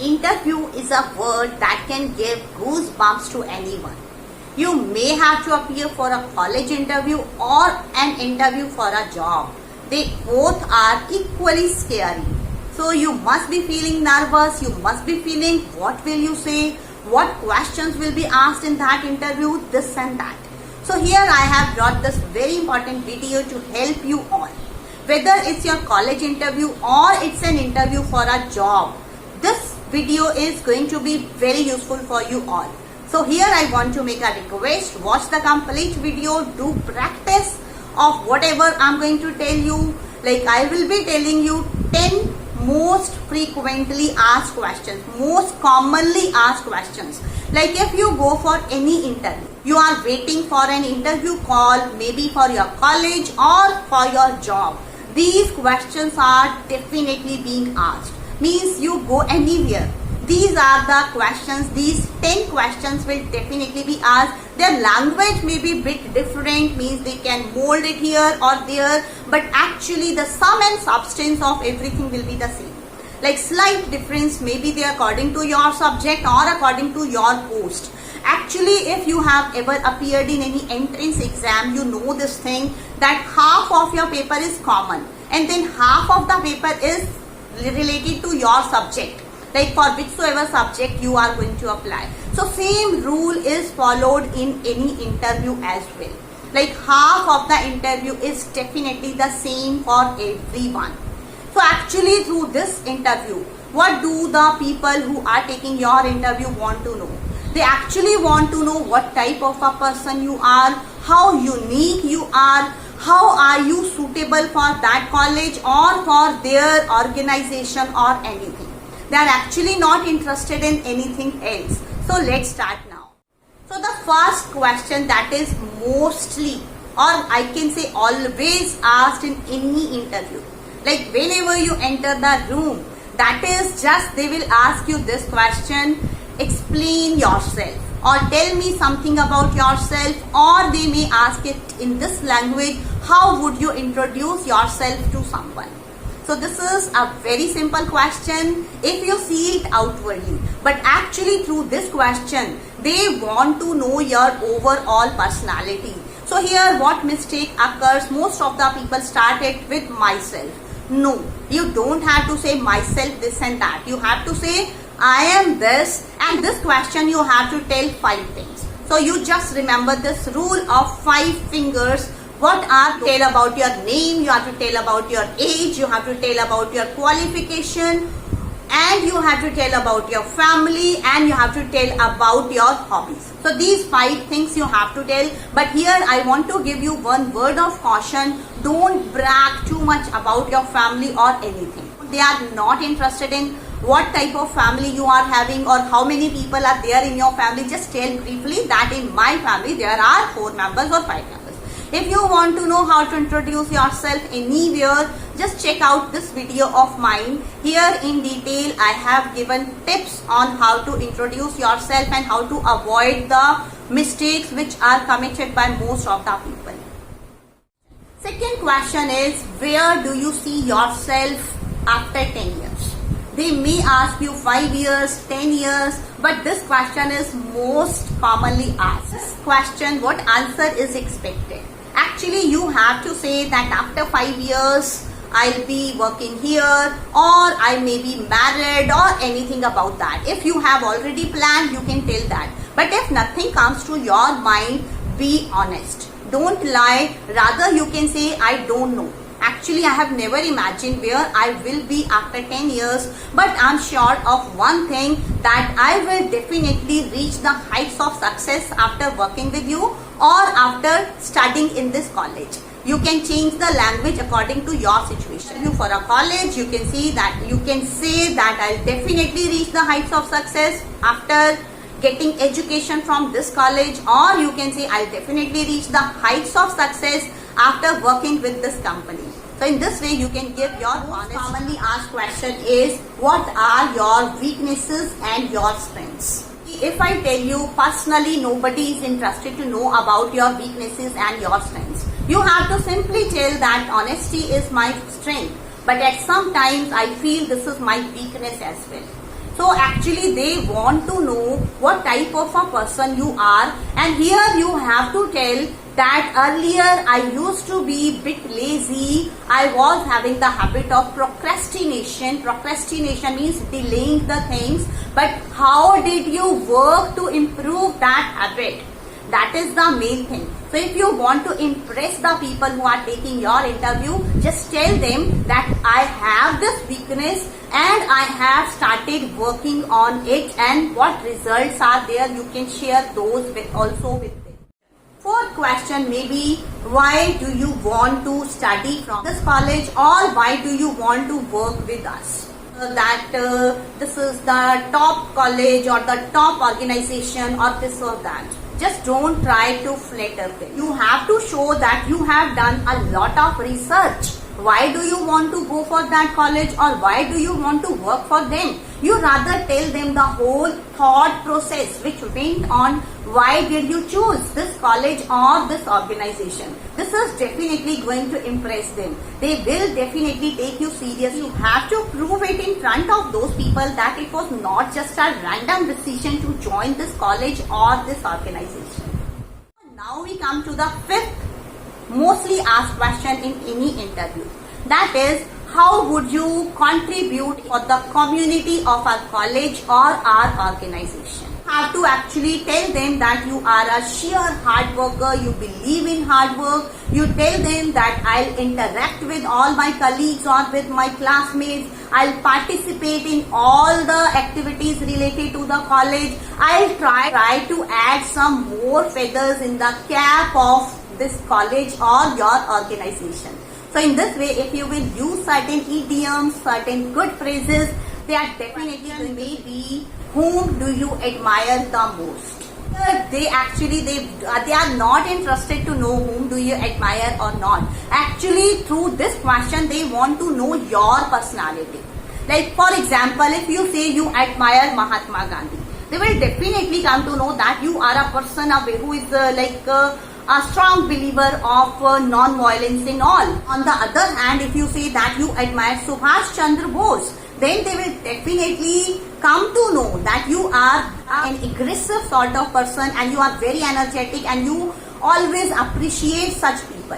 Interview is a word that can give goosebumps to anyone. You may have to appear for a college interview or an interview for a job. They both are equally scary. So you must be feeling nervous, you must be feeling what will you say, what questions will be asked in that interview, this and that. So here I have brought this very important video to help you all. Whether it's your college interview or it's an interview for a job, this video is going to be very useful for you all. So here I want to make a request, watch the complete video, do practice of whatever I'm going to tell you. Like I will be telling you 10 most frequently asked questions, most commonly asked questions. Like if you go for any interview, you are waiting for an interview call, maybe for your college or for your job. These questions are definitely being asked. Means you go anywhere. These are the questions, these 10 questions will definitely be asked. Their language may be a bit different, means they can mold it here or there, but actually the sum and substance of everything will be the same. Like slight difference may be there according to your subject or according to your post. Actually, if you have ever appeared in any entrance exam, you know this thing that half of your paper is common and then half of the paper is related to your subject, like for whichsoever subject you are going to apply. So same rule is followed in any interview as well. Like half of the interview is definitely the same for everyone. So actually through this interview, what do the people who are taking your interview want to know? They actually want to know what type of a person you are, how unique you are, how are you suitable for that college or for their organization or anything. They are actually not interested in anything else. So let's start now. So the first question that is mostly, or I can say always asked in any interview, like whenever you enter the room, that is just they will ask you this question, explain yourself or tell me something about yourself, or they may ask it in this language, how would you introduce yourself to someone? So this is a very simple question if you see it outwardly, but actually through this question they want to know your overall personality. So here what mistake occurs, most of the people start it with myself. No, you don't have to say myself this and that. You have to say I am this, and this question you have to tell 5 things. So you just remember this rule of 5 fingers. What are to tell about your name, you have to tell about your age, you have to tell about your qualification, and you have to tell about your family, and you have to tell about your hobbies. So these 5 things you have to tell. But here I want to give you one word of caution. Don't brag too much about your family or anything. They are not interested in what type of family you are having or how many people are there in your family. Just tell briefly that in my family there are 4 members or 5 members. If you want to know how to introduce yourself anywhere, just check out this video of mine. Here in detail I have given tips on how to introduce yourself and how to avoid the mistakes which are committed by most of the people. Second question is, where do you see yourself after 10 years? They may ask you 5 years, 10 years, but this question is most commonly asked. This question, what answer is expected? Actually, you have to say that after 5 years, I'll be working here, or I may be married, or anything about that. If you have already planned, you can tell that. But if nothing comes to your mind, be honest. Don't lie. Rather, you can say, I don't know. Actually, I have never imagined where I will be after 10 years, but I'm sure of one thing, that I will definitely reach the heights of success after working with you or after studying in this college. You can change the language according to your situation. For a college, you can see that you can say that I'll definitely reach the heights of success after getting education from this college, or you can say I'll definitely reach the heights of success after working with this company. So in this way you can give your honest. Commonly asked question is, what are your weaknesses and your strengths? If I tell you personally, nobody is interested to know about your weaknesses and your strengths. You have to simply tell that honesty is my strength, but at some times I feel this is my weakness as well. So actually they want to know what type of a person you are, and here you have to tell that earlier I used to be bit lazy. I was having the habit of procrastination. Procrastination means delaying the things. But how did you work to improve that habit? That is the main thing. So if you want to impress the people who are taking your interview, just tell them that I have this weakness and I have started working on it, and what results are there, you can share those also with them. Fourth question may be, why do you want to study from this college, or why do you want to work with us? This is the top college or the top organization or this or that. Just don't try to flatter them. You have to show that you have done a lot of research. Why do you want to go for that college, or why do you want to work for them? You rather tell them the whole thought process which went on. Why did you choose this college or this organization? This is definitely going to impress them. They will definitely take you seriously. You have to prove it in front of those people that it was not just a random decision to join this college or this organization. Now we come to the fifth mostly asked question in any interview. That is, how would you contribute for the community of our college or our organization? You have to actually tell them that you are a sheer hard worker, you believe in hard work. You tell them that I'll interact with all my colleagues or with my classmates. I'll participate in all the activities related to the college. I'll try to add some more feathers in the cap of this college or your organization. So in this way, if you will use certain idioms, certain good phrases, they are definitely going to be, whom do you admire the most? They are not interested to know whom do you admire or not. Actually, through this question, they want to know your personality. Like for example, if you say you admire Mahatma Gandhi, they will definitely come to know that you are a person who is a strong believer of non-violence in all. On the other hand, if you say that you admire Subhash Chandra Bose, then they will definitely come to know that you are an aggressive sort of person and you are very energetic and you always appreciate such people.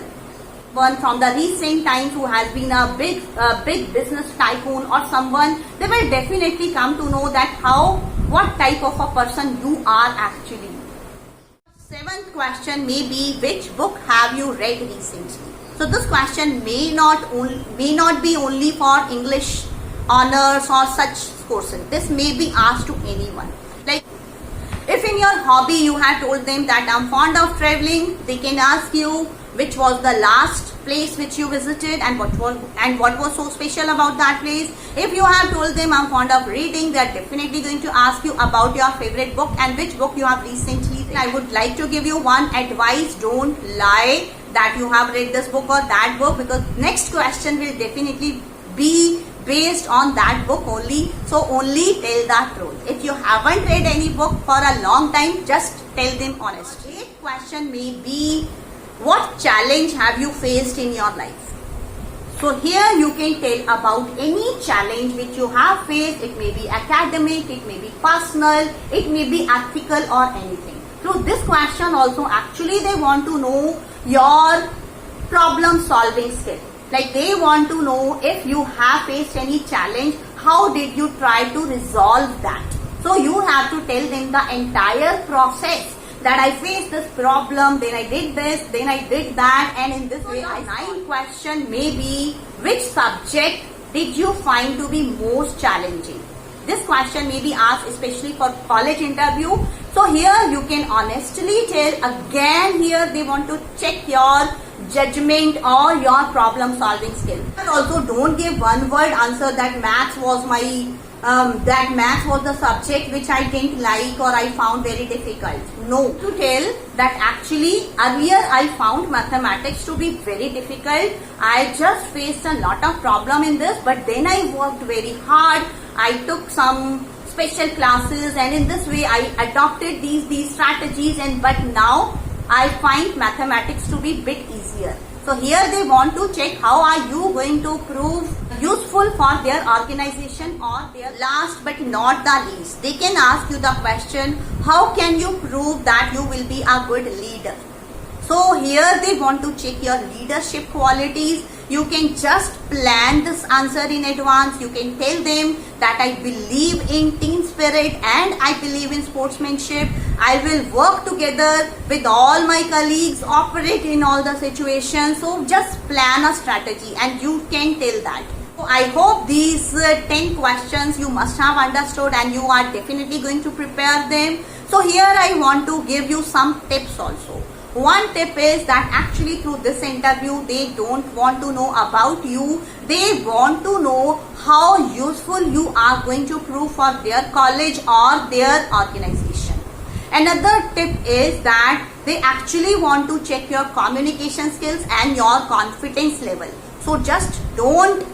One from the recent times who has been a big business tycoon or someone, they will definitely come to know that what type of a person you are actually. Seventh question may be, which book have you read recently? So this question may not be only for English honors or such courses. This may be asked to anyone. Like if in your hobby you have told them that I'm fond of traveling, they can ask you which was the last place which you visited and what was so special about that place. If you have told them I'm fond of reading, they are definitely going to ask you about your favorite book and which book you have recently read. I would like to give you one advice: don't lie that you have read this book or that book, because next question will definitely be based on that book only. So only tell the truth. If you haven't read any book for a long time, just tell them honestly. Eighth question may be, what challenge have you faced in your life? So here you can tell about any challenge which you have faced. It may be academic, it may be personal, it may be ethical or anything. Through this question also, actually they want to know your problem solving skill. Like they want to know if you have faced any challenge, how did you try to resolve that? So you have to tell them the entire process, that I faced this problem, then I did this, then I did that, and in this way. Ninth question may be, which subject did you find to be most challenging? This question may be asked especially for college interview. So here you can honestly tell. Again, here they want to check your judgment or your problem solving skill. But also don't give one word answer that maths was the subject which I didn't like or I found very difficult. No. To tell that actually earlier I found mathematics to be very difficult. I just faced a lot of problem in this, but then I worked very hard. I took some special classes and in this way I adopted these strategies, but now I find mathematics to be bit easier. So here they want to check how are you going to prove useful for their organization or their. Last but not the least, they can ask you the question, how can you prove that you will be a good leader? So here they want to check your leadership qualities. You can just plan this answer in advance. You can tell them that I believe in team spirit and I believe in sportsmanship. I will work together with all my colleagues, operate in all the situations. So just plan a strategy and you can tell that. So I hope these 10 questions you must have understood and you are definitely going to prepare them. So here I want to give you some tips also. One tip is that actually through this interview, they don't want to know about you. They want to know how useful you are going to prove for their college or their organization. Another tip is that they actually want to check your communication skills and your confidence level. So just don't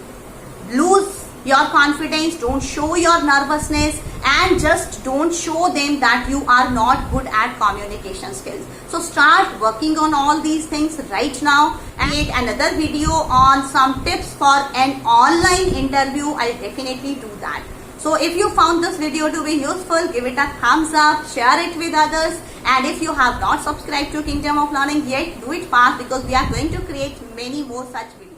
lose your confidence, don't show your nervousness, and just don't show them that you are not good at communication skills. So start working on all these things right now. And make another video on some tips for an online interview. I'll definitely do that. So if you found this video to be useful, give it a thumbs up, share it with others, and if you have not subscribed to Kingdom of Learning yet, do it fast because we are going to create many more such videos.